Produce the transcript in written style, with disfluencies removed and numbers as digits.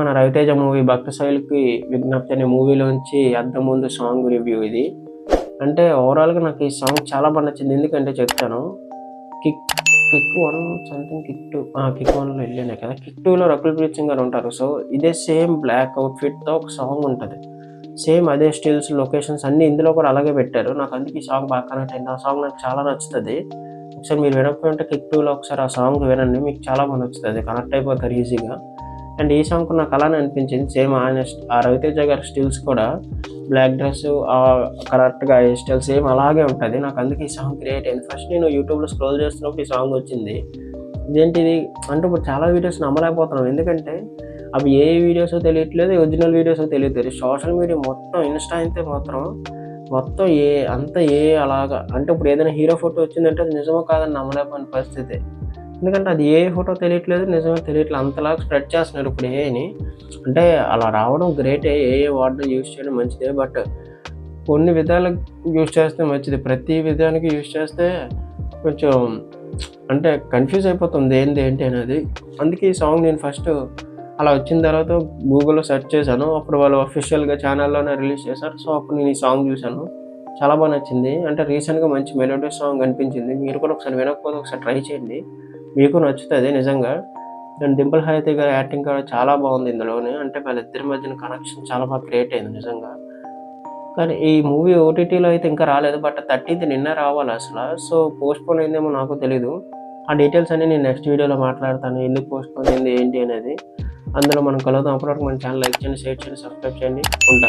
మన రవితేజ మూవీ 'భక్తశైలికి విజ్ఞప్తి' అనే మూవీలోంచి 'అద్దం ముందు' సాంగ్ రివ్యూ ఇది. అంటే ఓవరాల్‌గా నాకు ఈ సాంగ్ చాలా బా నచ్చింది. ఎందుకంటే చెప్తాను. Kick kick 1 something kick 2 kick 1లో ఎళ్ళినే కదా! కిక్ 2లో రకుల్ ప్రీత్ సింగ్ గారు ఉంటారు. సో, ఇదే సేమ్ బ్లాక్ అవుట్‌ఫిట్‌తో ఒక సాంగ్ ఉంటది. సేమ్ అదే స్టిల్స్, లొకేషన్స్ అన్నీ ఇందులో కూడా అలాగే పెట్టారు. నాకు అందుకే ఈ సాంగ్ బాగా కనెక్ట్ అయింది. ఆ సాంగ్ నాకు చాలా నచ్చుతది. ఒకసారి మీరు వినకపోయుంటే కిక్ 2లో ఒకసారి ఆ సాంగ్ వినండి. మీకు చాలా బా నచ్చుతది. కనెక్ట్ అయిపోతారు ఈజీగా. అండ్ ఈ సాంగ్ నాకు అలానే అనిపించింది. సేమ్ ఆ రవితేజ గారి స్టిల్స్ కూడా బ్లాక్ డ్రెస్సు కరెక్ట్‌గా హెయిర్ స్టైల్ సేమ్ అలాగే ఉంటది. నాకు అందుకే ఈ సాంగ్ క్రియేట్ అయింది. ఫస్ట్ నేను యూట్యూబ్‌లో స్క్రోల్ చేస్తున్నప్పుడు ఈ సాంగ్ వచ్చింది. ఇదేంటిది అంటే ఇప్పుడు చాలా వీడియోస్ నమ్మలేకపోతున్నాం. ఎందుకంటే అవి ఏఐ వీడియోసో తెలియట్లేదు, ఒరిజినల్ వీడియోసో తెలియట్లేదు. సోషల్ మీడియా మొత్తం ఇన్‌స్టా అయితే మాత్రం మొత్తం అంతా ఏఐ అలాగా అంటే ఇప్పుడు ఏదైనా హీరో ఫోటో వచ్చిందంటే అది నిజమో కాదని నమ్మలేకపోయిన పరిస్థితి. ఎందుకంటే అది ఏ ఫోటో తెలియట్లేదు, నిజమో తెలియట్లేదు. అంతలాగా స్ప్రెడ్ చేస్తున్నారు ఇప్పుడు ఏఐని. అంటే అలా రావడం గ్రేటే. ఏఐ వాడడం, యూజ్ చేయడం మంచిదే. బట్ కొన్ని విధాలకు యూజ్ చేస్తే మంచిది. ప్రతి విధానికి యూజ్ చేస్తే కొంచెం అంటే కన్‌ఫ్యూజ్ అయిపోతుంది ఏంది ఏంటి అనేది. అందుకే ఈ సాంగ్ నేను ఫస్ట్ అలా వచ్చిన తర్వాత గూగుల్‌లో సెర్చ్ చేశాను. అప్పుడు వాళ్ళు అఫీషియల్‌గా ఛానల్‌లోనే రిలీజ్ చేశారు. సో, అప్పుడు నేను ఈ సాంగ్ చూశాను. చాలా బా నచ్చింది. అంటే రీసెంట్‌గా మంచి మెలోడియస్ సాంగ్ అనిపించింది. మీరు కూడా ఒకసారి వినకపోతే ఒకసారి ట్రై చేయండి. మీకు నచ్చుతది నిజంగా. అండ్ 'డింపుల్ హయాతి' గారి యాక్టింగ్ కూడా చాలా బాగుంది ఇందులోని. అంటే వాళ్ళిద్దరి మధ్యన కనెక్షన్ చాలా బాగా క్రియేట్ అయింది నిజంగా. కానీ ఈ మూవీ ఓటీటీలో అయితే ఇంకా రాలేదు. బట్ 13థ్ నిన్న రావాలసల. సో, పోస్ట్‌పోన్ అయిందేమో నాకు తెలీదు. ఆ డీటెయిల్స్ అన్నీ నేను నెక్స్ట్ వీడియోలో మాట్లాడతాను. ఎందుకు పోస్ట్‌పోన్ అయింది, ఏంటి అనేది. అందులో మనం కలుద్దాం. అప్పటి వరకు మన ఛానల్ లైక్ చేయండి, షేర్ చేయండి, సబ్స్క్రైబ్ చేయండి. ఉంటాను.